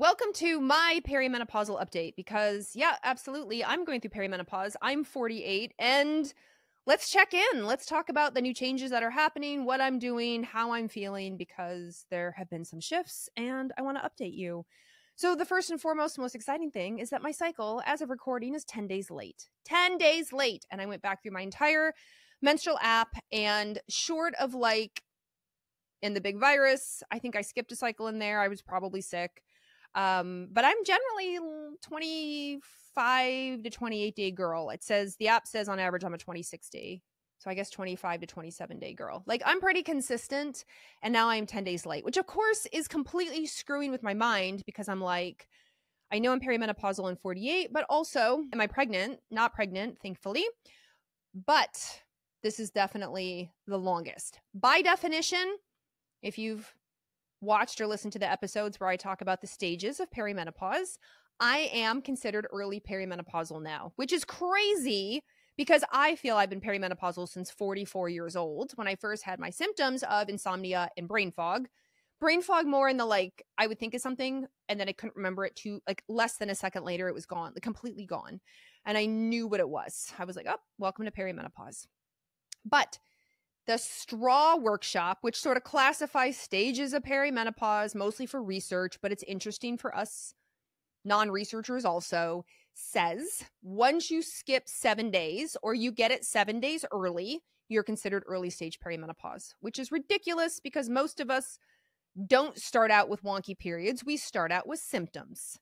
Welcome to my perimenopausal update because, yeah, absolutely, I'm going through perimenopause. I'm 48, and let's check in. Let's talk about the new changes that are happening, what I'm doing, how I'm feeling, because there have been some shifts, and I want to update you. So the first and foremost, most exciting thing is that my cycle, as of recording, is 10 days late. 10 days late! And I went back through my entire menstrual app, and short of in the big virus, I think I skipped a cycle in there. I was probably sick. But I'm generally 25 to 28 day girl. The app says on average I'm a 26 day. So I guess 25 to 27 day girl. Like, I'm pretty consistent, and now I'm 10 days late, which of course is completely screwing with my mind because I'm like, I know I'm perimenopausal in 48, but also, am I pregnant? Not pregnant, thankfully. But this is definitely the longest. By definition, if you've watched or listened to the episodes where I talk about the stages of perimenopause, I am considered early perimenopausal now, which is crazy because I feel I've been perimenopausal since 44 years old when I first had my symptoms of insomnia and brain fog. Brain fog more in the I would think of something and then I couldn't remember it less than a second later, it was gone, completely gone. And I knew what it was. I was like, oh, welcome to perimenopause. But the straw workshop, which sort of classifies stages of perimenopause, mostly for research, but it's interesting for us non-researchers also, says once you skip 7 days or you get it 7 days early, you're considered early stage perimenopause, which is ridiculous because most of us don't start out with wonky periods. We start out with symptoms.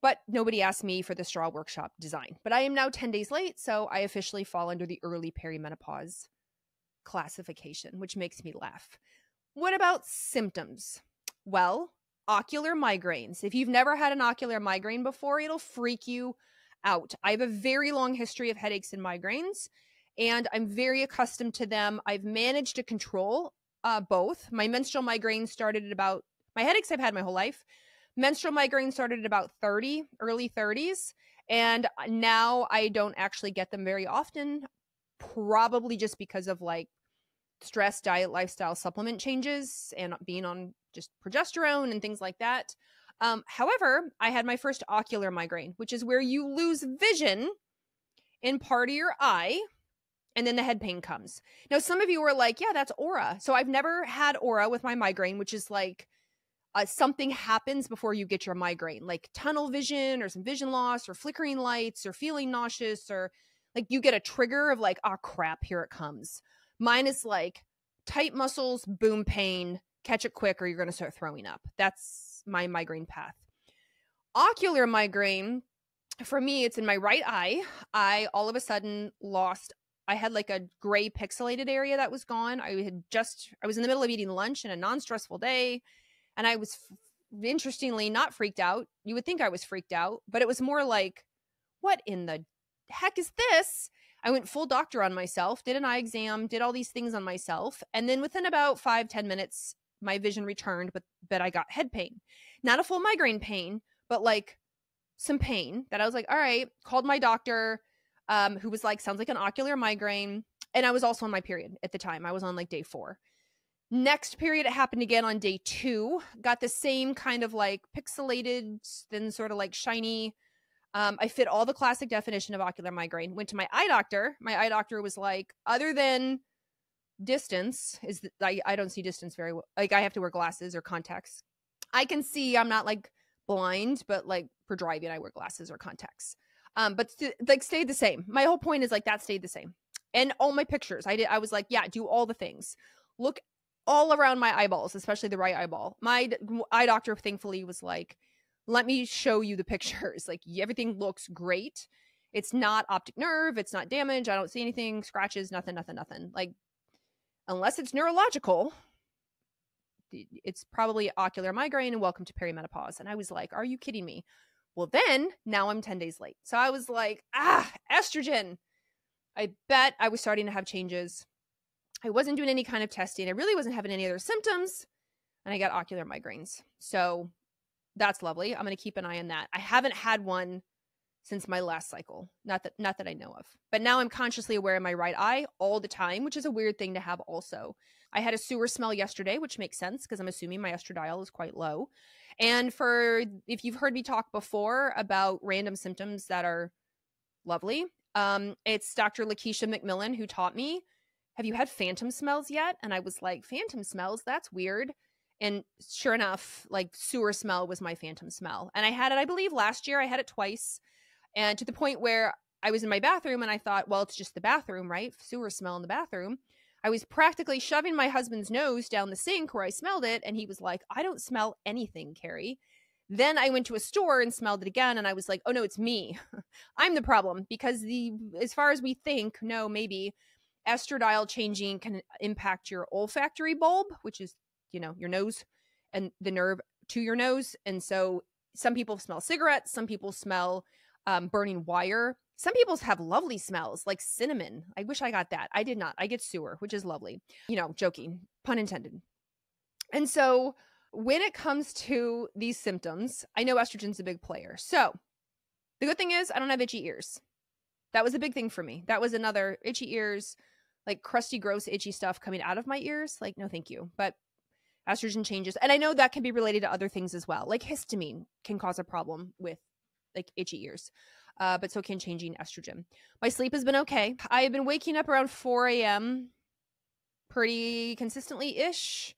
But nobody asked me for the straw workshop design. But I am now 10 days late, so I officially fall under the early perimenopause classification, which makes me laugh. What about symptoms? Well, ocular migraines. If you've never had an ocular migraine before, it'll freak you out. I have a very long history of headaches and migraines, and I'm very accustomed to them. I've managed to control both. My menstrual migraine started at about, my headaches I've had my whole life. Menstrual migraine started at about 30, early 30s, and now I don't actually get them very often, probably just because of stress, diet, lifestyle, supplement changes, and being on just progesterone and things like that. However, I had my first ocular migraine, which is where you lose vision in part of your eye, and then the head pain comes. Now, some of you are like, yeah, that's aura. So I've never had aura with my migraine, which is something happens before you get your migraine, like tunnel vision or some vision loss or flickering lights or feeling nauseous, or you get a trigger of oh crap, here it comes. Mine is tight muscles, boom, pain, catch it quick or you're going to start throwing up. That's my migraine path. Ocular migraine, for me, it's in my right eye. I all of a sudden I had a gray pixelated area that was gone. I was in the middle of eating lunch in a non-stressful day, and I was interestingly not freaked out. You would think I was freaked out, but it was more what in the heck is this? I went full doctor on myself, did an eye exam, did all these things on myself. And then within about 5-10 minutes, my vision returned, but I got head pain. Not a full migraine pain, but some pain that I was all right, called my doctor, who was sounds like an ocular migraine. And I was also on my period at the time. I was on day 4. Next period, it happened again on day 2. Got the same kind of pixelated, then sort of shiny. I fit all the classic definition of ocular migraine. Went to my eye doctor. My eye doctor was other than distance, I don't see distance very well. I have to wear glasses or contacts. I can see, I'm not blind, but for driving, I wear glasses or contacts. But stayed the same. My whole point is that stayed the same. And all my pictures, I was yeah, do all the things. Look all around my eyeballs, especially the right eyeball. My eye doctor, thankfully, was let me show you the pictures. Everything looks great. It's not optic nerve. It's not damage. I don't see anything, scratches, nothing. Unless it's neurological, it's probably ocular migraine and welcome to perimenopause. And I was are you kidding me? Well, then now I'm 10 days late. So I was estrogen. I bet I was starting to have changes. I wasn't doing any kind of testing. I really wasn't having any other symptoms. And I got ocular migraines. So that's lovely. I'm going to keep an eye on that. I haven't had one since my last cycle. Not that I know of. But now I'm consciously aware of my right eye all the time, which is a weird thing to have also. I had a sewer smell yesterday, which makes sense because I'm assuming my estradiol is quite low. And for if you've heard me talk before about random symptoms that are lovely, it's Dr. Lakeisha McMillan who taught me, have you had phantom smells yet? And I was like, phantom smells? That's weird. And sure enough, like sewer smell was my phantom smell. And I had it, I believe last year, I had it twice. And to the point where I was in my bathroom and I thought, well, it's just the bathroom, right? Sewer smell in the bathroom. I was practically shoving my husband's nose down the sink where I smelled it. And he was like, I don't smell anything, Carrie. Then I went to a store and smelled it again. And I was like, oh, no, it's me. I'm the problem because as far as we think, no, maybe estradiol changing can impact your olfactory bulb, which is, your nose and the nerve to your nose. And so some people smell cigarettes. Some people smell burning wire. Some people have lovely smells like cinnamon. I wish I got that. I did not. I get sewer, which is lovely. Joking, pun intended. And so when it comes to these symptoms, I know estrogen's a big player. So the good thing is I don't have itchy ears. That was a big thing for me. That was another itchy ears, like crusty, gross, itchy stuff coming out of my ears. Like, no, thank you. But estrogen changes. And I know that can be related to other things as well. Like histamine can cause a problem with like itchy ears. But so can changing estrogen. My sleep has been okay. I have been waking up around 4 a.m. pretty consistently-ish.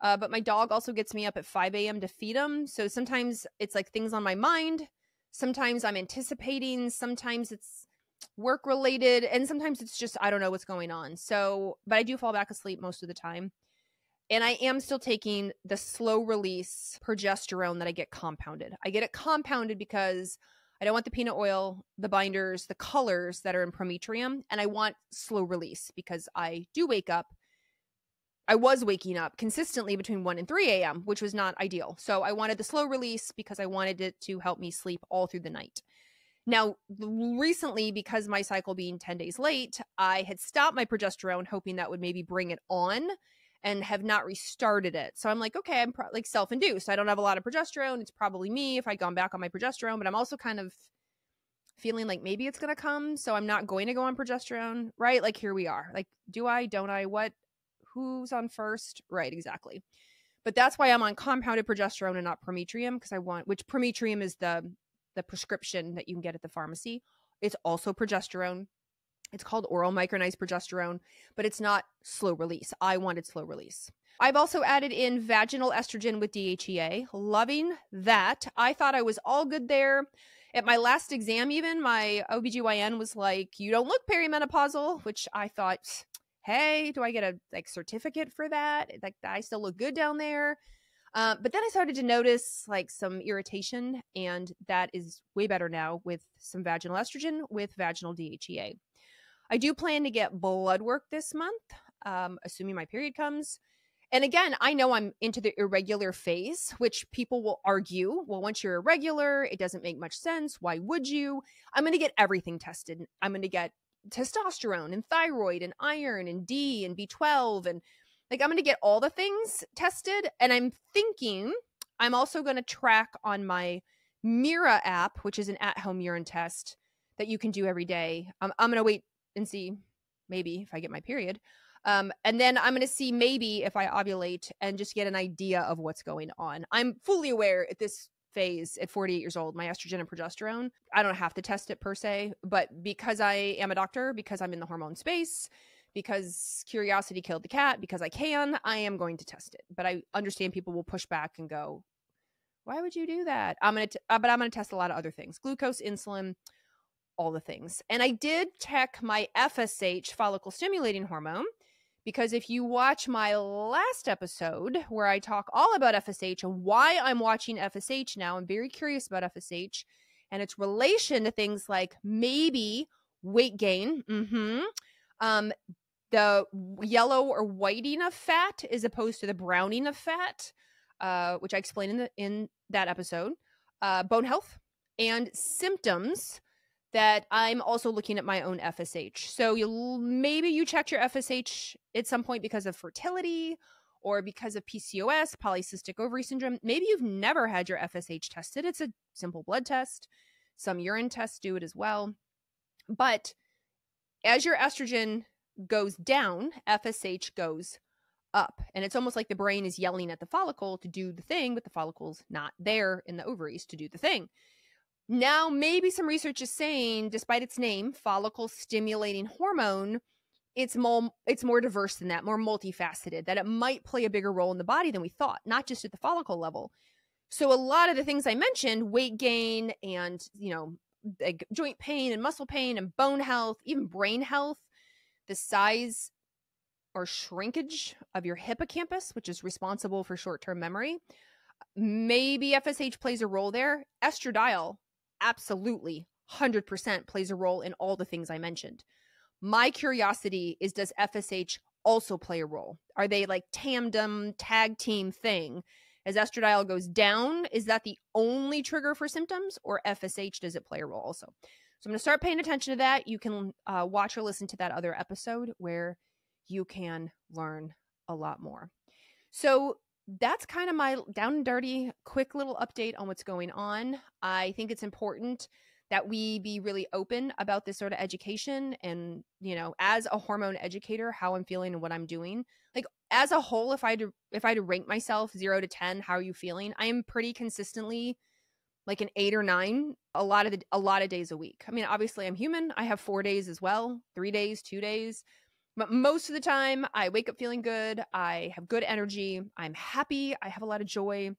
But my dog also gets me up at 5 a.m. to feed him. So sometimes it's like things on my mind. Sometimes I'm anticipating. Sometimes it's work related. And sometimes it's just, I don't know what's going on. So, but I do fall back asleep most of the time. And I am still taking the slow release progesterone that I get compounded. I get it compounded because I don't want the peanut oil, the binders, the colors that are in Prometrium. And I want slow release because I do wake up. I was waking up consistently between 1 and 3 a.m., which was not ideal. So I wanted the slow release because I wanted it to help me sleep all through the night. Now, recently, because my cycle being 10 days late, I had stopped my progesterone, hoping that would maybe bring it on, and have not restarted it. So I'm like, okay, I'm like self-induced. I don't have a lot of progesterone. It's probably me if I'd gone back on my progesterone, but I'm also kind of feeling like maybe it's going to come. So I'm not going to go on progesterone, right? Like here we are. Like, do I, don't I, what, who's on first? Right, exactly. But that's why I'm on compounded progesterone and not Prometrium, because which Prometrium is the prescription that you can get at the pharmacy. It's also progesterone. It's called oral micronized progesterone, but it's not slow release. I wanted slow release. I've also added in vaginal estrogen with DHEA. Loving that. I thought I was all good there. At my last exam even, my OBGYN was like, you don't look perimenopausal, which I thought, hey, do I get a certificate for that? Like, I still look good down there. But then I started to notice like some irritation, and that is way better now with some vaginal estrogen with vaginal DHEA. I do plan to get blood work this month, assuming my period comes. And again, I know I'm into the irregular phase, which people will argue, well, once you're irregular, it doesn't make much sense. Why would you? I'm going to get everything tested. I'm going to get testosterone and thyroid and iron and D and B12. And like, I'm going to get all the things tested. And I'm thinking I'm also going to track on my Mira app, which is an at-home urine test that you can do every day. I'm going to wait and see maybe if I get my period. And then I'm going to see maybe if I ovulate and just get an idea of what's going on. I'm fully aware at this phase at 48 years old, my estrogen and progesterone, I don't have to test it per se, but because I am a doctor, because I'm in the hormone space, because curiosity killed the cat, because I am going to test it. But I understand people will push back and go, why would you do that? But I'm going to test a lot of other things, glucose, insulin, all the things. And I did check my FSH, follicle stimulating hormone, because if you watch my last episode where I talk all about FSH and why I'm watching FSH now, I'm very curious about FSH and its relation to things like maybe weight gain, the yellow or whiting of fat as opposed to the browning of fat, which I explained in that episode, bone health, and symptoms that I'm also looking at my own FSH. So maybe you checked your FSH at some point because of fertility or because of PCOS, polycystic ovary syndrome. Maybe you've never had your FSH tested. It's a simple blood test. Some urine tests do it as well. But as your estrogen goes down, FSH goes up. And it's almost like the brain is yelling at the follicle to do the thing, but the follicle's not there in the ovaries to do the thing. Now, maybe some research is saying, despite its name, follicle stimulating hormone, it's more diverse than that, more multifaceted, that it might play a bigger role in the body than we thought, not just at the follicle level. So a lot of the things I mentioned, weight gain and, like joint pain and muscle pain and bone health, even brain health, the size or shrinkage of your hippocampus, which is responsible for short-term memory. Maybe FSH plays a role there. Estradiol, absolutely, 100% plays a role in all the things I mentioned. My curiosity is, does FSH also play a role? Are they like tandem, tag team thing? As estradiol goes down, is that the only trigger for symptoms, or FSH, does it play a role also? So I'm going to start paying attention to that. You can watch or listen to that other episode where you can learn a lot more. So that's kind of my down and dirty, quick little update on what's going on. I think it's important that we be really open about this sort of education and, as a hormone educator, how I'm feeling and what I'm doing. Like as a whole, if I had to rank myself 0 to 10, how are you feeling? I am pretty consistently like an 8 or 9 a lot of days a week. I mean, obviously I'm human. I have 4 days as well, 3 days, 2 days. But most of the time I wake up feeling good. I have good energy. I'm happy. I have a lot of joy.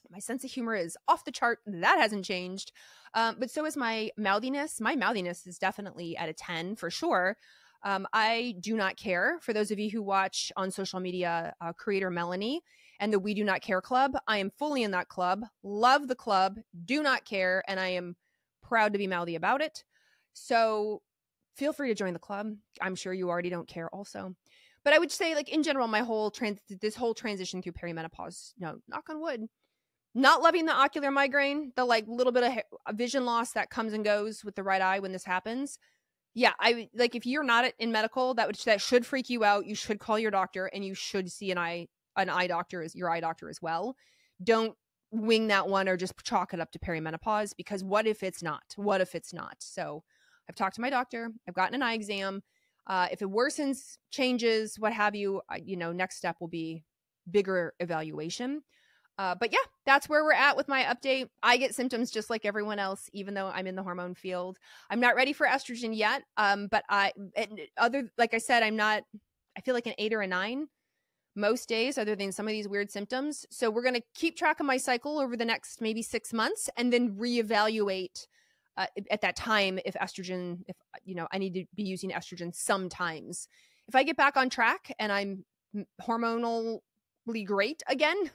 My sense of humor is off the chart. That hasn't changed. But so is my mouthiness. My mouthiness is definitely at a 10 for sure. I do not care. For those of you who watch on social media, creator Melanie and the We Do Not Care Club, I am fully in that club. Love the club. Do not care. And I am proud to be mouthy about it. So feel free to join the club. I'm sure you already don't care also. But I would say, like, in general, this whole transition through perimenopause, knock on wood, not loving the ocular migraine, the like little bit of vision loss that comes and goes with the right eye when this happens. Yeah, I like, if you're not in medical, that should freak you out. You should call your doctor, and you should see your eye doctor as well. Don't wing that one or just chalk it up to perimenopause, because what if it's not? What if it's not? So I've talked to my doctor. I've gotten an eye exam. If it worsens, changes, what have you, next step will be bigger evaluation. But yeah, that's where we're at with my update. I get symptoms just like everyone else, even though I'm in the hormone field. I'm not ready for estrogen yet. But like I said, I feel like an 8 or a 9 most days, other than some of these weird symptoms. So we're going to keep track of my cycle over the next maybe 6 months, and then reevaluate at that time if I need to be using estrogen sometimes. If I get back on track and I'm hormonally great again,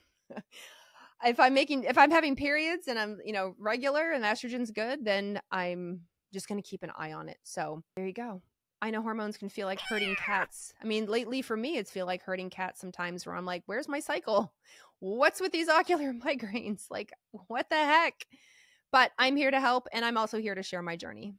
if I'm having periods and I'm, regular and estrogen's good, then I'm just going to keep an eye on it. So there you go. I know hormones can feel like herding cats. I mean, lately for me, it's feel like herding cats sometimes, where I'm like, where's my cycle? What's with these ocular migraines? Like, what the heck? But I'm here to help, and I'm also here to share my journey.